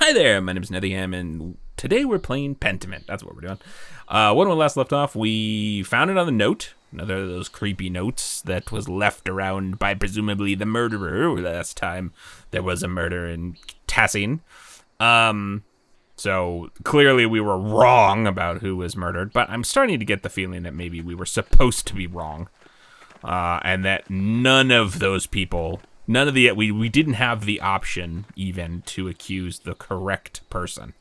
Hi there, my name is Nethingham, and today we're playing Pentiment. That's what we're doing. When we last left off, we found another note, another of those creepy notes that was left around by presumably the murderer. Last time there was a murder in Tassing. So clearly we were wrong about who was murdered, but I'm starting to get the feeling that maybe we were supposed to be wrong, and that none of those people... we didn't have the option even to accuse the correct person.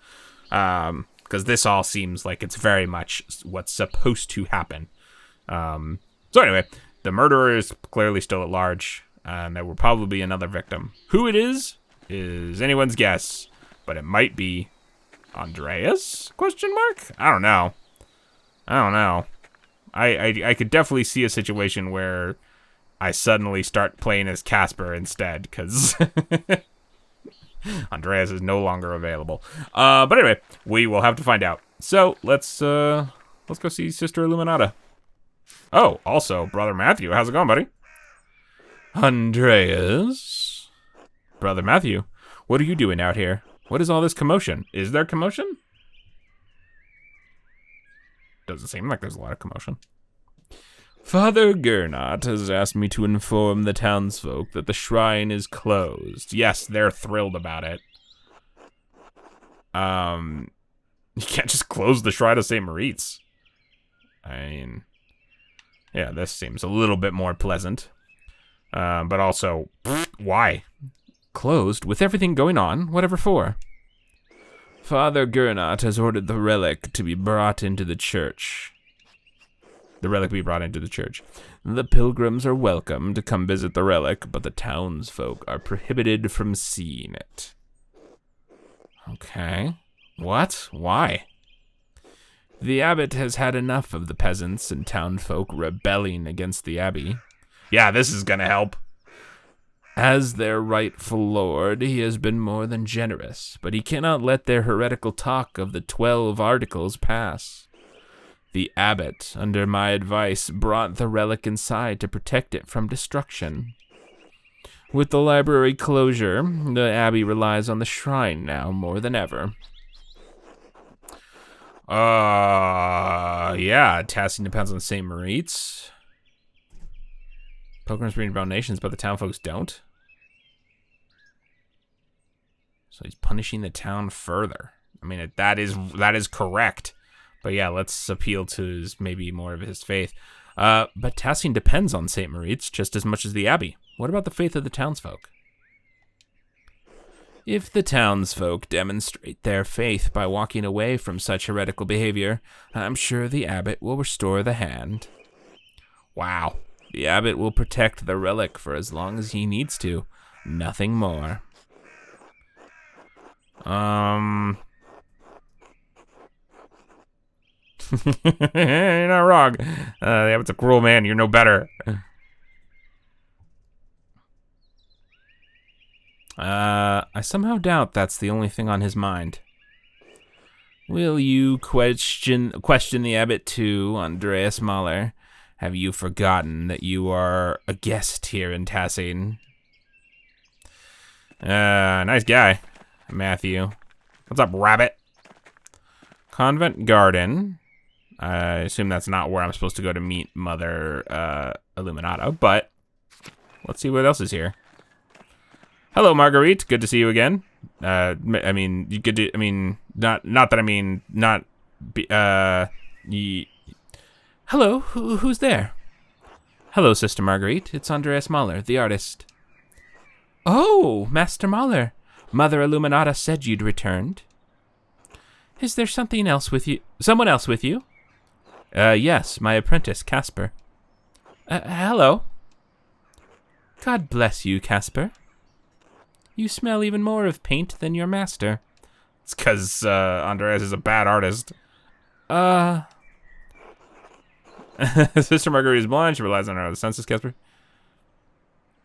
Because this all seems like it's very much what's supposed to happen. So anyway, the murderer is clearly still at large, and there will probably be another victim. Who it is anyone's guess, but it might be Andreas? Question mark? I don't know. I could definitely see a situation where I suddenly start playing as Casper instead, because Andreas is no longer available. But anyway, we will have to find out. So let's go see Sister Illuminata. Oh, also, Brother Matthew. How's it going, buddy? Andreas? Brother Matthew, what are you doing out here? What is all this commotion? Is there commotion? Doesn't seem like there's a lot of commotion. Father Gernot has asked me to inform the townsfolk that the shrine is closed. Yes, they're thrilled about it. You can't just close the shrine of St. Moritz. I mean, yeah, this seems a little bit more pleasant. But also, why? Closed with everything going on, whatever for? Father Gernot has ordered the relic to be brought into the church. The relic be brought into the church. The pilgrims are welcome to come visit the relic, but the townsfolk are prohibited from seeing it. Okay. What? Why? The abbot has had enough of the peasants and townfolk rebelling against the abbey. Yeah, this is gonna help. As their rightful lord, he has been more than generous, but he cannot let their heretical talk of the 12 articles pass. The abbot, under my advice, brought the relic inside to protect it from destruction. With the library closure, the abbey relies on the shrine now more than ever. Yeah, Tassing depends on St. Moritz. Pilgrims bring about nations, but the town folks don't. So he's punishing the town further. I mean, that is correct. But yeah, let's appeal to maybe more of his faith. But Tassing depends on St. Moritz just as much as the abbey. What about the faith of the townsfolk? If the townsfolk demonstrate their faith by walking away from such heretical behavior, I'm sure the abbot will restore the hand. Wow. The abbot will protect the relic for as long as he needs to. Nothing more. You're not wrong. The abbot's a cruel man. You're no better. I somehow doubt that's the only thing on his mind. Will you question the abbot too, Andreas Mahler? Have you forgotten that you are a guest here in Tassing? Nice guy, Matthew. What's up, rabbit? Convent Garden. I assume that's not where I'm supposed to go to meet Mother Illuminata, but let's see what else is here. Hello, Marguerite. Good to see you again. Not that I mean, not be, Hello, who's there? Hello, Sister Marguerite. It's Andreas Mahler, the artist. Oh, Master Mahler. Mother Illuminata said you'd returned. Is there someone else with you? Yes, my apprentice, Casper. Hello. God bless you, Casper. You smell even more of paint than your master. It's because Andreas is a bad artist. Sister Marguerite is blind. She relies on her other senses, Casper.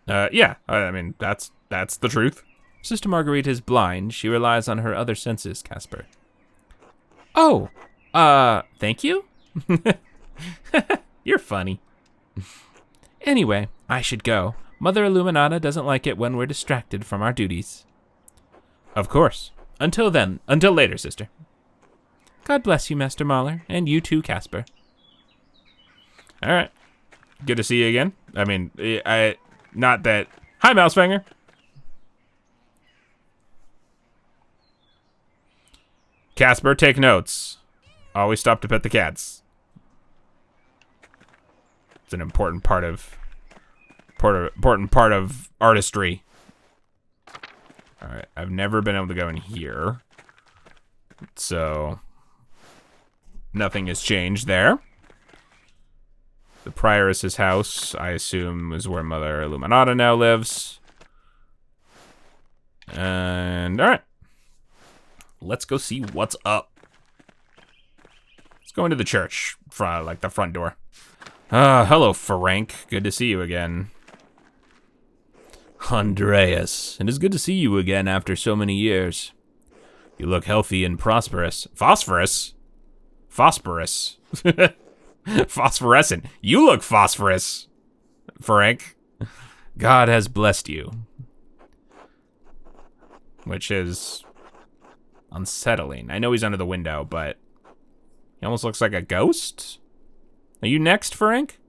Yeah, I mean, that's the truth. Sister Marguerite is blind. She relies on her other senses, Casper. Oh, thank you? You're funny. Anyway, I should go. Mother Illuminata doesn't like it when we're distracted from our duties. Of course. Until then, until later, sister. God bless you, Master Mahler, and you too, Casper. All right. Good to see you again. I mean, not that... Hi, Mousefanger. Casper, take notes. Always stop to pet the cats. It's an important part of artistry. All right, I've never been able to go in here, so nothing has changed there. The Prioress's house, I assume, is where Mother Illuminata now lives. And all right, let's go see what's up. Let's go into the church, like the front door. Hello, Frank. Good to see you again. Andreas, it is good to see you again after so many years. You look healthy and prosperous. Phosphorus? Phosphorus. Phosphorescent. You look phosphorus, Frank. God has blessed you. Which is unsettling. I know he's under the window, but he almost looks like a ghost. Are you next, Frank?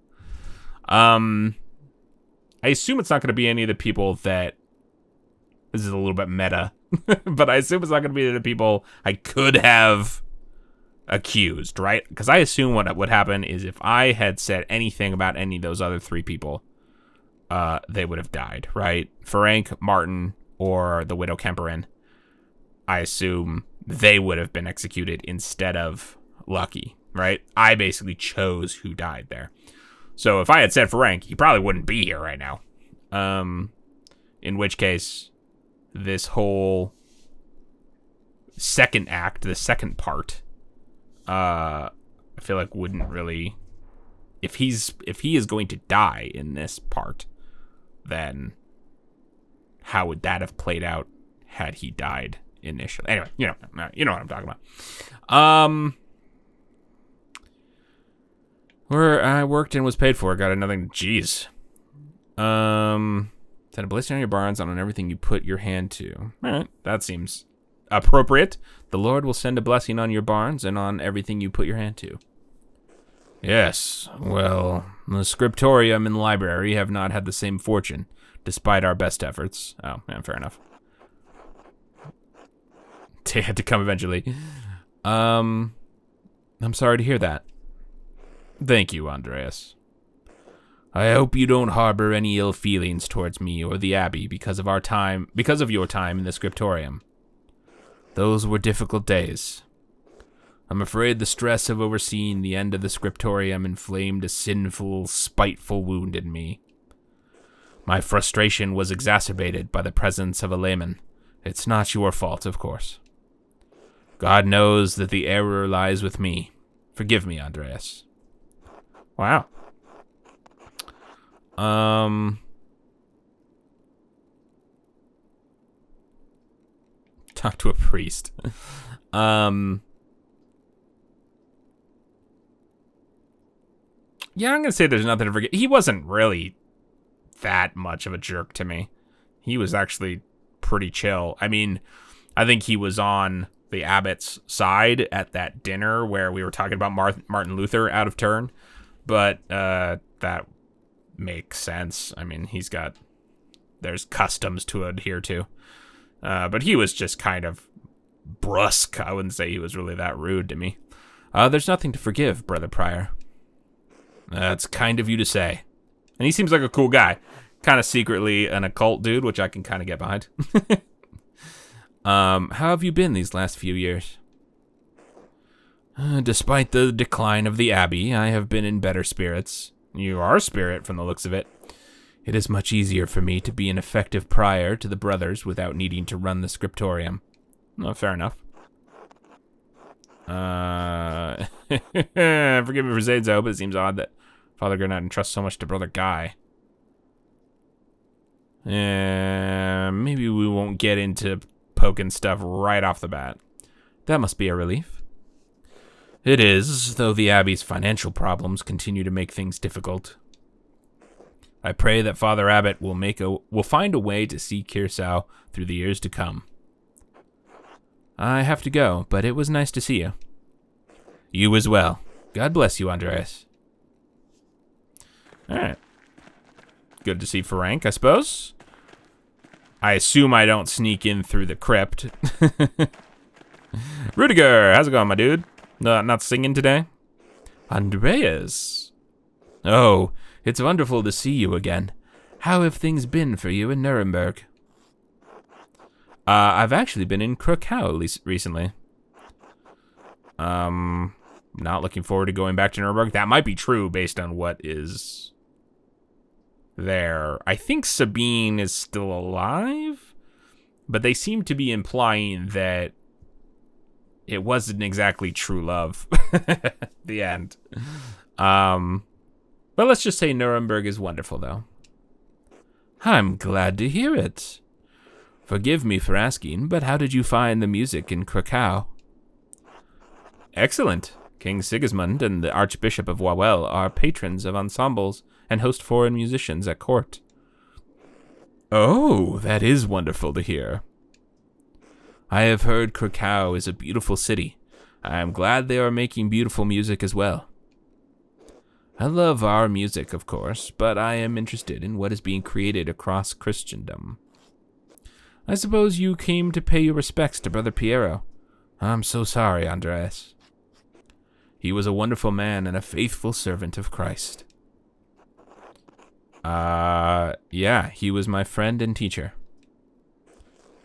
I assume it's not going to be any of the people that... This is a little bit meta. But I assume it's not going to be any of the people I could have accused, right? Because I assume what would happen is if I had said anything about any of those other three people, they would have died, right? Frank, Martin, or the Widow Kemperin. I assume they would have been executed instead of Lucky, right? I basically chose who died there. So if I had said Frank, he probably wouldn't be here right now. In which case, this whole second act, the second part, I feel like wouldn't really... If he is going to die in this part, then how would that have played out had he died initially? Anyway, you know what I'm talking about. Where I worked and was paid for, got nothing. Jeez. Set a blessing on your barns and on everything you put your hand to. All right, that seems appropriate. The Lord will send a blessing on your barns and on everything you put your hand to. Yes, well, the scriptorium and library have not had the same fortune, despite our best efforts. Oh, man, fair enough. They had to come eventually. I'm sorry to hear that. Thank you, Andreas. I hope you don't harbor any ill feelings towards me or the Abbey because of your time in the scriptorium. Those were difficult days. I'm afraid the stress of overseeing the end of the scriptorium inflamed a sinful, spiteful wound in me. My frustration was exacerbated by the presence of a layman. It's not your fault, of course. God knows that the error lies with me. Forgive me, Andreas. Wow. Talk to a priest. Yeah, I'm gonna say there's nothing to forget. He wasn't really that much of a jerk to me. He was actually pretty chill. I mean, I think he was on the abbot's side at that dinner where we were talking about Martin Luther out of turn. But that makes sense. I mean, there's customs to adhere to. But he was just kind of brusque. I wouldn't say he was really that rude to me. There's nothing to forgive, Brother Prior. That's kind of you to say. And he seems like a cool guy. Kind of secretly an occult dude, which I can kind of get behind. How have you been these last few years? Despite the decline of the Abbey, I have been in better spirits. You are a spirit from the looks of it. It is much easier for me to be an effective prior to the brothers without needing to run the scriptorium. No, fair enough. Forgive me for saying so, but it seems odd that Father Gernot entrusts so much to Brother Guy. Maybe we won't get into poking stuff right off the bat. That must be a relief. It is, though the Abbey's financial problems continue to make things difficult. I pray that Father Abbot will find a way to see Kirsau through the years to come. I have to go, but it was nice to see you. You as well. God bless you, Andreas. Alright. Good to see Ferenc, I suppose. I assume I don't sneak in through the crypt. Rudiger, how's it going, my dude? Not singing today? Andreas. Oh, it's wonderful to see you again. How have things been for you in Nuremberg? I've actually been in Krakow recently. Not looking forward to going back to Nuremberg. That might be true based on what is there. I think Sabine is still alive, but they seem to be implying that it wasn't exactly true love at the end. But let's just say Nuremberg is wonderful, though. I'm glad to hear it. Forgive me for asking, but how did you find the music in Krakow? Excellent. King Sigismund and the Archbishop of Wawel are patrons of ensembles and host foreign musicians at court. Oh, that is wonderful to hear. I have heard Krakow is a beautiful city. I am glad they are making beautiful music as well. I love our music, of course, but I am interested in what is being created across Christendom. I suppose you came to pay your respects to Brother Piero. I'm so sorry, Andreas. He was a wonderful man and a faithful servant of Christ. Yeah, he was my friend and teacher.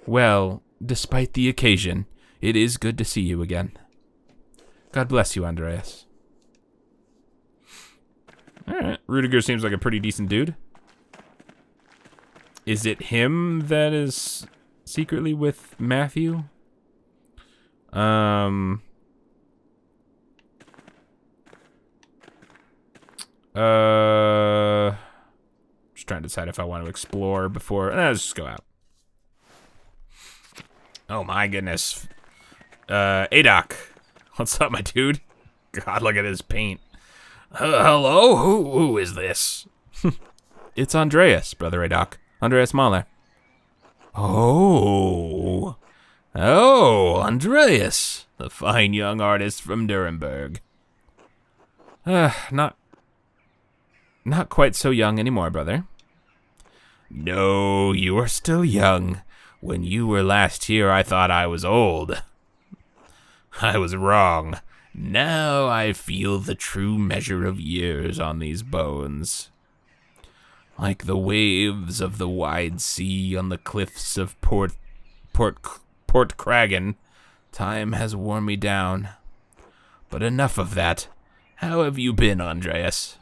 Well, despite the occasion, it is good to see you again. God bless you, Andreas. Alright, Rudiger seems like a pretty decent dude. Is it him that is secretly with Matthew? Just trying to decide if I want to explore before. Let's just go out. Oh my goodness. Adok. What's up, my dude? God, look at his paint. Hello? Who is this? It's Andreas, Brother Adok. Andreas Mahler. Oh, Andreas, the fine young artist from Nuremberg. Not quite so young anymore, brother. No, you are still young. When you were last here, I thought I was old. I was wrong. Now I feel the true measure of years on these bones. Like the waves of the wide sea on the cliffs of Port Kragen, time has worn me down. But enough of that. How have you been, Andreas?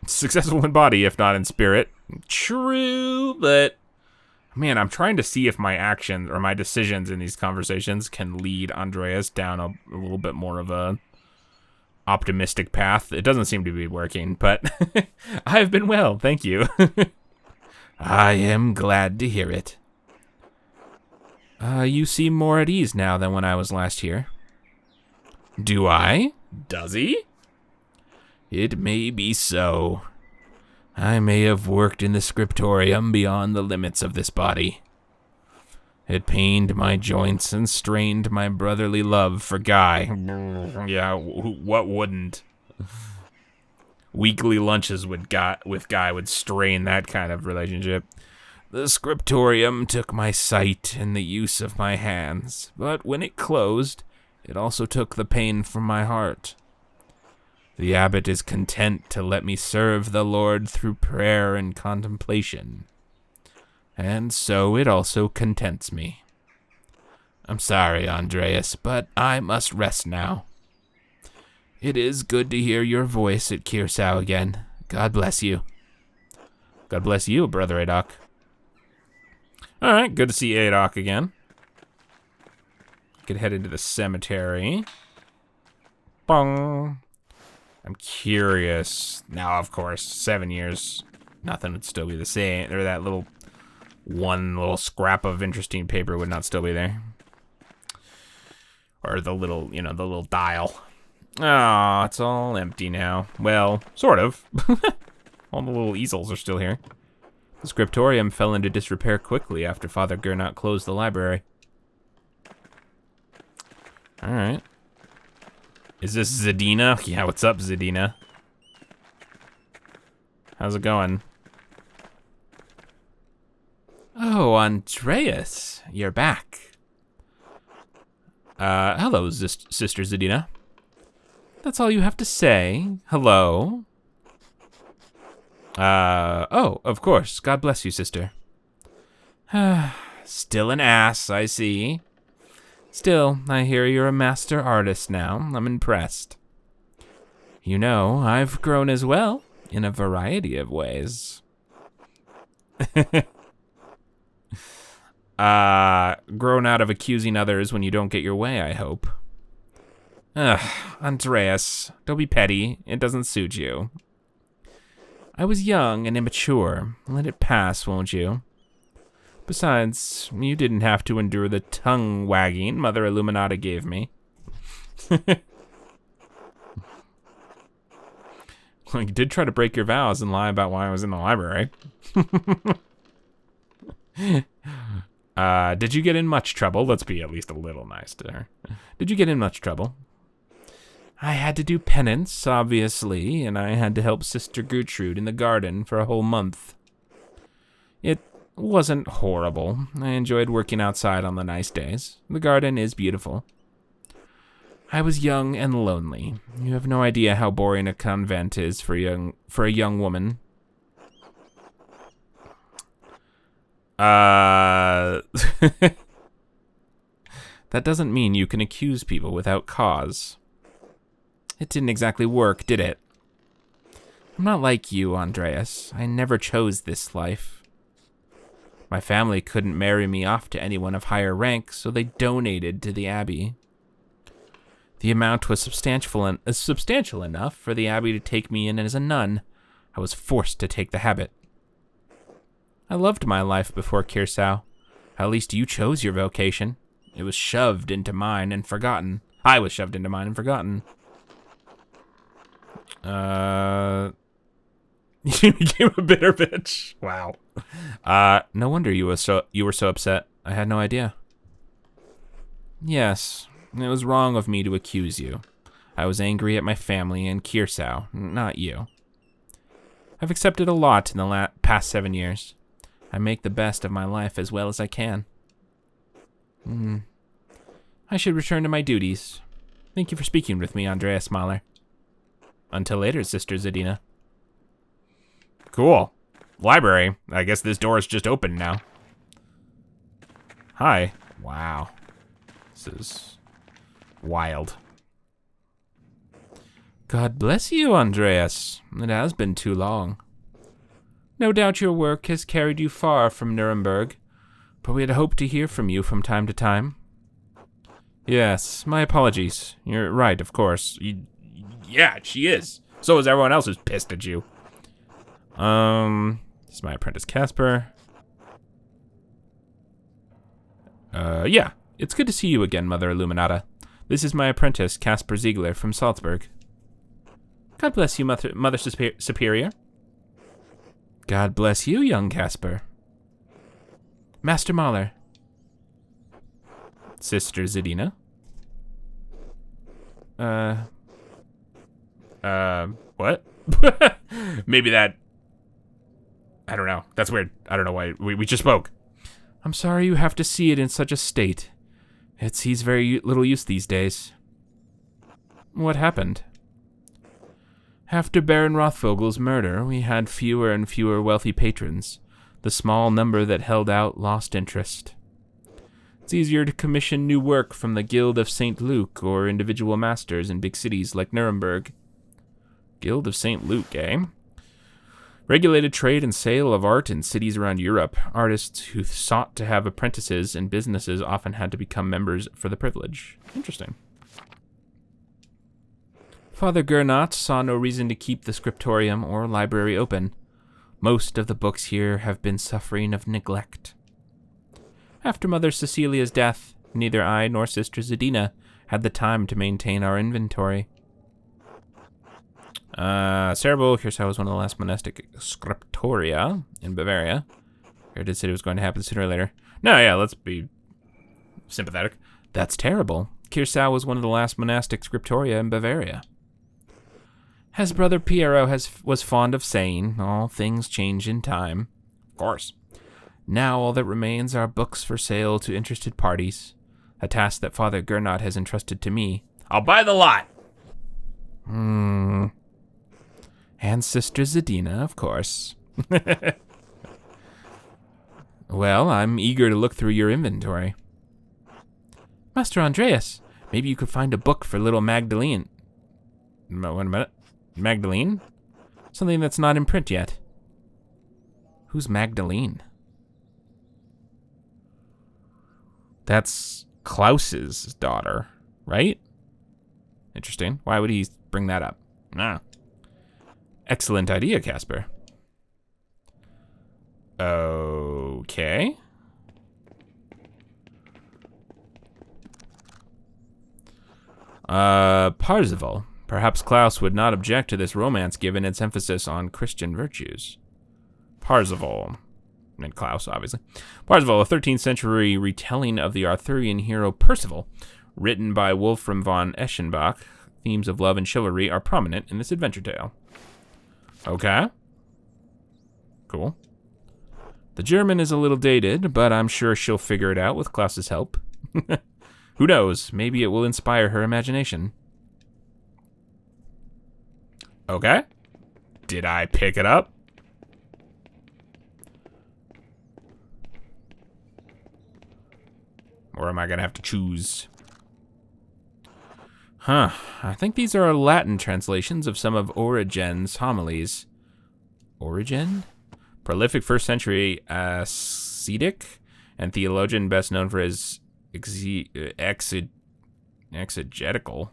Successful in body, if not in spirit. True, but man, I'm trying to see if my actions or my decisions in these conversations can lead Andreas down a little bit more of a optimistic path. It doesn't seem to be working, but I've been well, thank you. I am glad to hear it. You seem more at ease now than when I was last here. Do I? Does he? It may be so. I may have worked in the scriptorium beyond the limits of this body. It pained my joints and strained my brotherly love for Guy. Yeah, what wouldn't? Weekly lunches with Guy would strain that kind of relationship. The scriptorium took my sight and the use of my hands, but when it closed, it also took the pain from my heart. The abbot is content to let me serve the Lord through prayer and contemplation. And so it also contents me. I'm sorry, Andreas, but I must rest now. It is good to hear your voice at Kirsau again. God bless you. God bless you, Brother Adok. Alright, good to see Adok again. Could head into the cemetery. Bong. I'm curious. Now, of course, 7 years, nothing would still be the same. Or that one little scrap of interesting paper would not still be there. Or the little, the little dial. Oh, it's all empty now. Well, sort of. All the little easels are still here. The scriptorium fell into disrepair quickly after Father Gernot closed the library. Alright. Is this Zadina? Yeah, what's up, Zadina? How's it going? Oh, Andreas, you're back. Hello, Sister Zadina. That's all you have to say. Hello. Oh, of course. God bless you, sister. Still an ass, I see. Still, I hear you're a master artist now. I'm impressed. You know, I've grown as well, in a variety of ways. Grown out of accusing others when you don't get your way, I hope. Ugh, Andreas, don't be petty. It doesn't suit you. I was young and immature. Let it pass, won't you? Besides, you didn't have to endure the tongue wagging Mother Illuminata gave me. Well, you did try to break your vows and lie about why I was in the library. Did you get in much trouble? Let's be at least a little nice to her. Did you get in much trouble? I had to do penance, obviously, and I had to help Sister Gertrude in the garden for a whole month. It wasn't horrible. I enjoyed working outside on the nice days. The garden is beautiful. I was young and lonely. You have no idea how boring a convent is for a young woman. That doesn't mean you can accuse people without cause. It didn't exactly work, did it? I'm not like you, Andreas. I never chose this life. My family couldn't marry me off to anyone of higher rank, so they donated to the abbey. The amount was substantial enough for the abbey to take me in as a nun. I was forced to take the habit. I loved my life before Kirsau. At least you chose your vocation. It was shoved into mine and forgotten. I was shoved into mine and forgotten. You became a bitter bitch. Wow. No wonder you were so upset. I had no idea. Yes, it was wrong of me to accuse you. I was angry at my family and Kirsau, not you. I've accepted a lot in the past 7 years. I make the best of my life as well as I can. I should return to my duties. Thank you for speaking with me, Andreas Mahler. Until later, Sister Zadina. Cool. Library. I guess this door is just open now. Hi. Wow. This is wild. God bless you, Andreas. It has been too long. No doubt your work has carried you far from Nuremberg, but we had hoped to hear from you from time to time. Yes, my apologies. You're right, of course. Yeah, she is. So is everyone else who's pissed at you. This is my apprentice, Casper. Yeah. It's good to see you again, Mother Illuminata. This is my apprentice, Casper Ziegler from Salzburg. God bless you, Mother Superior. God bless you, young Casper. Master Mahler. Sister Zadina. What? Maybe that... I don't know. That's weird. I don't know why. We just spoke. I'm sorry you have to see it in such a state. It sees very little use these days. What happened? After Baron Rothvogel's murder, we had fewer and fewer wealthy patrons. The small number that held out lost interest. It's easier to commission new work from the Guild of St. Luke or individual masters in big cities like Nuremberg. Guild of St. Luke, eh? Regulated trade and sale of art in cities around Europe. Artists who sought to have apprentices and businesses often had to become members for the privilege. Interesting. Father Gernot saw no reason to keep the scriptorium or library open. Most of the books here have been suffering of neglect. After Mother Cecilia's death, neither I nor Sister Zadina had the time to maintain our inventory. Cerebral, Curacao was one of the last monastic scriptoria in Bavaria. I did say it was going to happen sooner or later. No, yeah, let's be sympathetic. That's terrible. Curacao was one of the last monastic scriptoria in Bavaria. As Brother Piero was fond of saying, all things change in time. Of course. Now all that remains are books for sale to interested parties, a task that Father Gernot has entrusted to me. I'll buy the lot! And Sister Zadina, of course. Well, I'm eager to look through your inventory. Master Andreas, maybe you could find a book for little Magdalene. No, wait a minute. Magdalene? Something that's not in print yet. Who's Magdalene? That's Klaus's daughter, right? Interesting. Why would he bring that up? Ah. Excellent idea, Casper. Okay. Parzival. Perhaps Klaus would not object to this romance given its emphasis on Christian virtues. Parzival. And Klaus, obviously. Parzival, a 13th century retelling of the Arthurian hero Percival, written by Wolfram von Eschenbach. Themes of love and chivalry are prominent in this adventure tale. Okay. Cool. The German is a little dated, but I'm sure she'll figure it out with Klaus's help. Who knows? Maybe it will inspire her imagination. Okay. Did I pick it up? Or am I going to have to choose? Huh. I think these are Latin translations of some of Origen's homilies. Origen? Prolific first century ascetic and theologian best known for his exegetical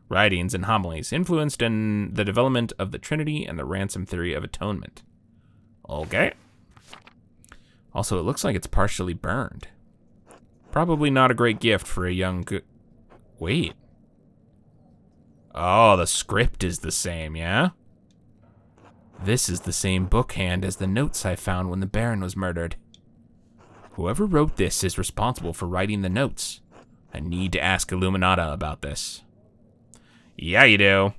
writings and homilies, influenced in the development of the Trinity and the ransom theory of atonement. Okay. Also, it looks like it's partially burned. Probably not a great gift for a young Wait. Oh, the script is the same, yeah? This is the same bookhand as the notes I found when the Baron was murdered. Whoever wrote this is responsible for writing the notes. I need to ask Illuminata about this. Yeah, you do.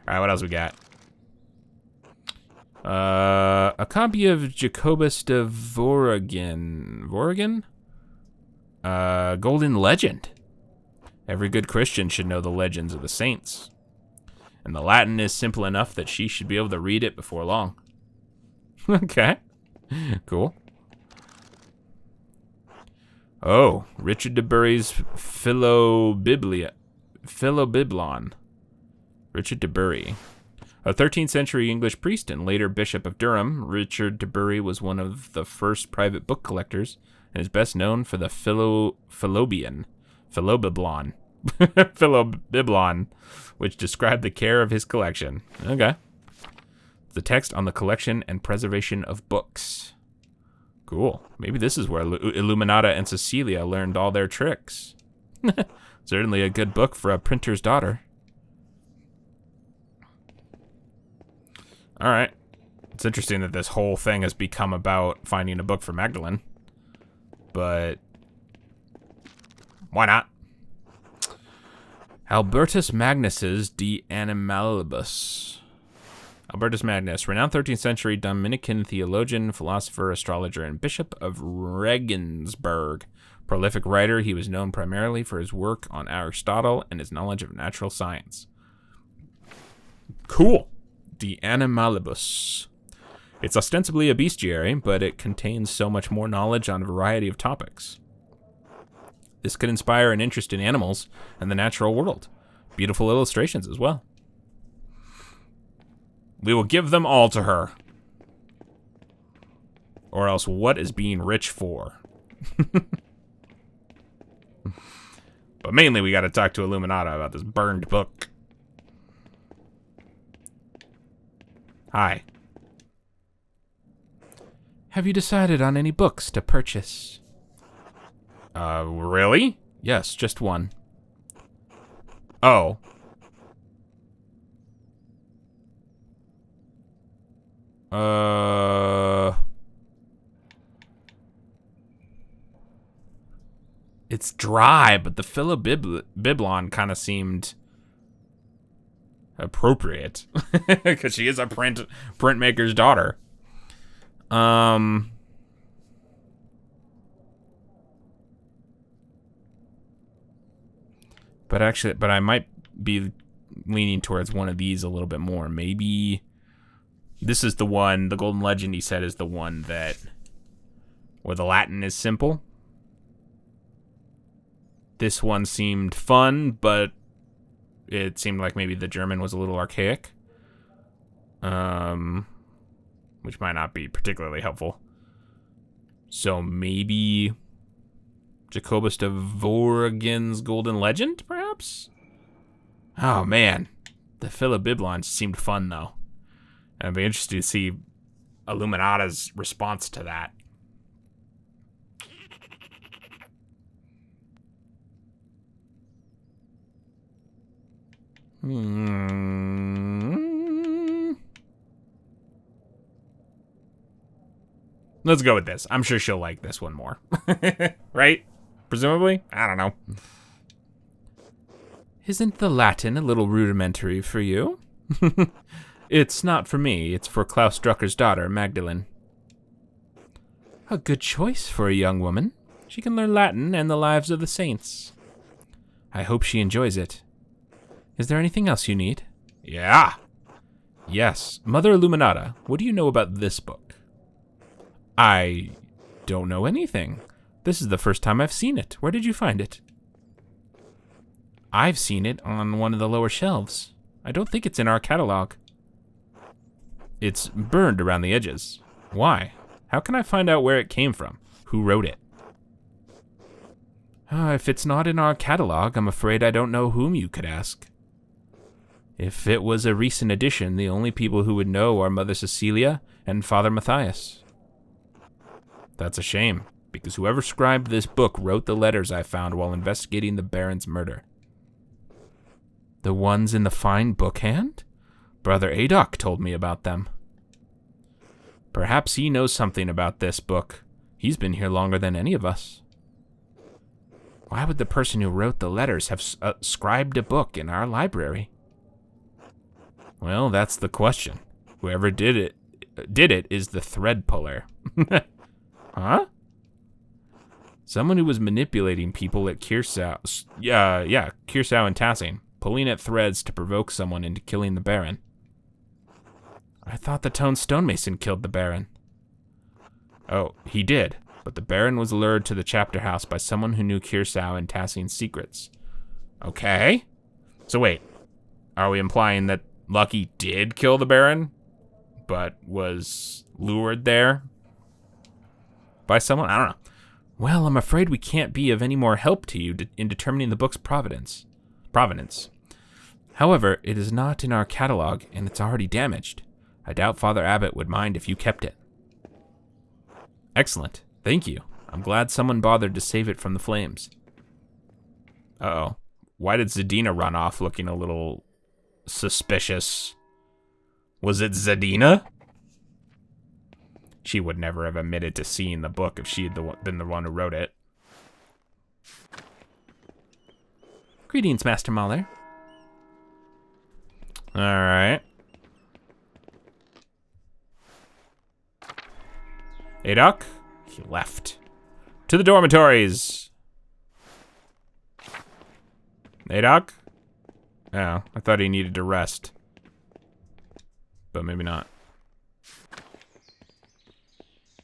Alright, what else we got? A copy of Jacobus de Voragin? Golden Legend. Every good Christian should know the legends of the saints. And the Latin is simple enough that she should be able to read it before long. Okay. Cool. Oh, Richard de Bury's Philobiblon. Richard de Bury. A 13th century English priest and later Bishop of Durham, Richard de Bury was one of the first private book collectors and is best known for the Philobiblon, which described the care of his collection. Okay. The text on the collection and preservation of books. Cool. Maybe this is where Illuminata and Cecilia learned all their tricks. Certainly a good book for a printer's daughter. All right. It's interesting that this whole thing has become about finding a book for Magdalene. But why not? Albertus Magnus's De Animalibus. Albertus Magnus, renowned 13th century Dominican theologian, philosopher, astrologer, and bishop of Regensburg. Prolific writer, he was known primarily for his work on Aristotle and his knowledge of natural science. Cool. De Animalibus. It's ostensibly a bestiary, but it contains so much more knowledge on a variety of topics. This could inspire an interest in animals and the natural world. Beautiful illustrations as well. We will give them all to her. Or else what is being rich for? But mainly we gotta talk to Illuminata about this burned book. Hi. Have you decided on any books to purchase? Really? Yes, just one. Oh. It's dry, but the Philobiblon kind of seemed appropriate because she is a printmaker's daughter. But I might be leaning towards one of these a little bit more. Maybe this is the one, the Golden Legend he said is the one that where the Latin is simple. This one seemed fun, but it seemed like maybe the German was a little archaic. Which might not be particularly helpful. So maybe Jacobus de Voragin's Golden Legend, perhaps? Oh, man. The Philobiblon seemed fun, though. I'd be interested to see Illuminata's response to that. Let's go with this. I'm sure she'll like this one more. Right? Presumably? I don't know. Isn't the Latin a little rudimentary for you? It's not for me. It's for Klaus Drucker's daughter, Magdalene. A good choice for a young woman. She can learn Latin and the lives of the saints. I hope she enjoys it. Is there anything else you need? Yeah. Yes. Mother Illuminata, what do you know about this book? I don't know anything. This is the first time I've seen it. Where did you find it? I've seen it on one of the lower shelves. I don't think it's in our catalog. It's burned around the edges. Why? How can I find out where it came from? Who wrote it? If it's not in our catalog, I'm afraid I don't know whom you could ask. If it was a recent edition, the only people who would know are Mother Cecilia and Father Matthias. That's a shame, because whoever scribed this book wrote the letters I found while investigating the Baron's murder. The ones in the fine bookhand? Brother Adok told me about them. Perhaps he knows something about this book. He's been here longer than any of us. Why would the person who wrote the letters have scribed a book in our library? Well, that's the question. Whoever did it is the thread puller. Huh? Someone who was manipulating people at Kirsau. Kirsau and Tassing, pulling at threads to provoke someone into killing the Baron. I thought the Tone Stonemason killed the Baron. Oh, he did, but the Baron was lured to the chapter house by someone who knew Kirsau and Tassing's secrets. Okay. So wait, are we implying that Lucky did kill the Baron, but was lured there by someone? I don't know. Well, I'm afraid we can't be of any more help to you in determining the book's provenance. However, it is not in our catalog, and it's already damaged. I doubt Father Abbot would mind if you kept it. Excellent. Thank you. I'm glad someone bothered to save it from the flames. Uh-oh. Why did Zadina run off looking a little suspicious? Was it Zadina? She would never have admitted to seeing the book if she had been the one who wrote it. Greetings, Master Mahler. All right. Adok? He left. To the dormitories. Adok? Oh, I thought he needed to rest. But maybe not.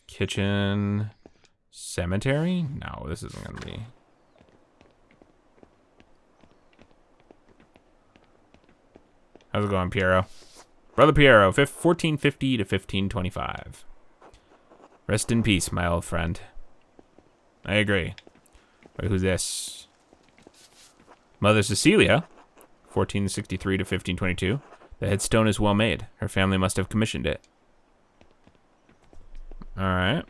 Kitchen. Cemetery? No, this isn't gonna be. How's it going, Piero? Brother Piero, 1450 to 1525. Rest in peace, my old friend. I agree. Wait, who's this? Mother Cecilia, 1463 to 1522. The headstone is well made. Her family must have commissioned it. All right.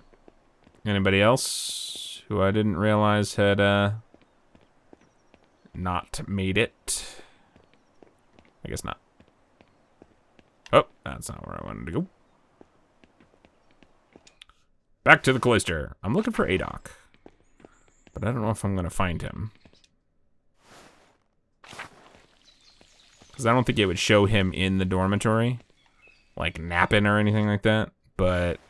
Anybody else who I didn't realize had not made it? I guess not. Oh, that's not where I wanted to go. Back to the cloister. I'm looking for Adok, but I don't know if I'm gonna find him. Because I don't think it would show him in the dormitory, like napping or anything like that, but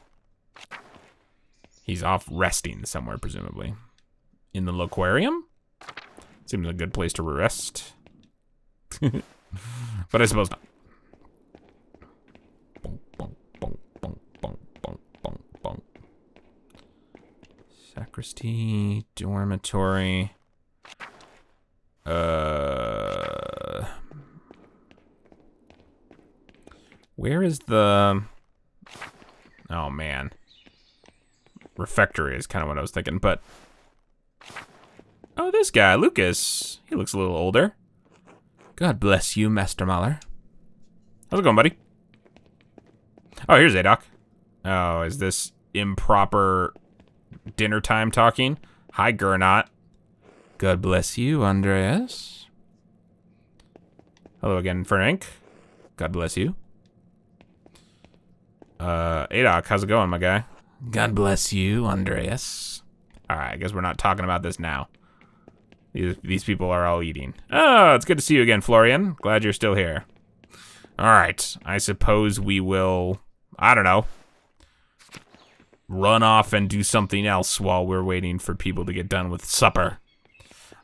he's off resting somewhere, presumably. In the Loquarium? Seems a good place to rest. But I suppose not. Sacristy, dormitory. Where is the... Oh, man. Refectory is kind of what I was thinking, but... Oh, this guy, Lucas. He looks a little older. God bless you, Master Mahler. How's it going, buddy? Oh, here's Adok. Oh, is this improper dinner time talking? Hi, Gernot. God bless you, Andreas. Hello again, Frank. God bless you. Adok, how's it going, my guy? God bless you, Andreas. Alright, I guess we're not talking about this now. These people are all eating. Oh, it's good to see you again, Florian. Glad you're still here. Alright, I suppose we will, I don't know, run off and do something else while we're waiting for people to get done with supper.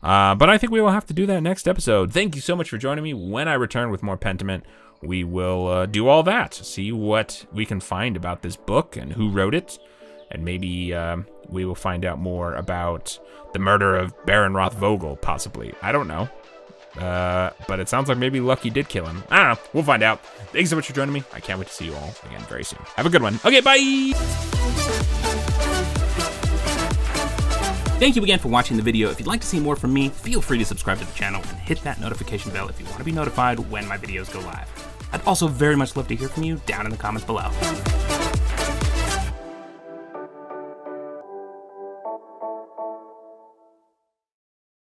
But I think we will have to do that next episode. Thank you so much for joining me. When I return with more Pentiment, we will do all that. See what we can find about this book and who wrote it. And maybe we will find out more about the murder of Baron Rothvogel, possibly. I don't know. But it sounds like maybe Lucky did kill him. I don't know. We'll find out. Thanks so much for joining me. I can't wait to see you all again very soon. Have a good one. Okay, bye! Thank you again for watching the video. If you'd like to see more from me, feel free to subscribe to the channel and hit that notification bell if you want to be notified when my videos go live. I'd also very much love to hear from you down in the comments below.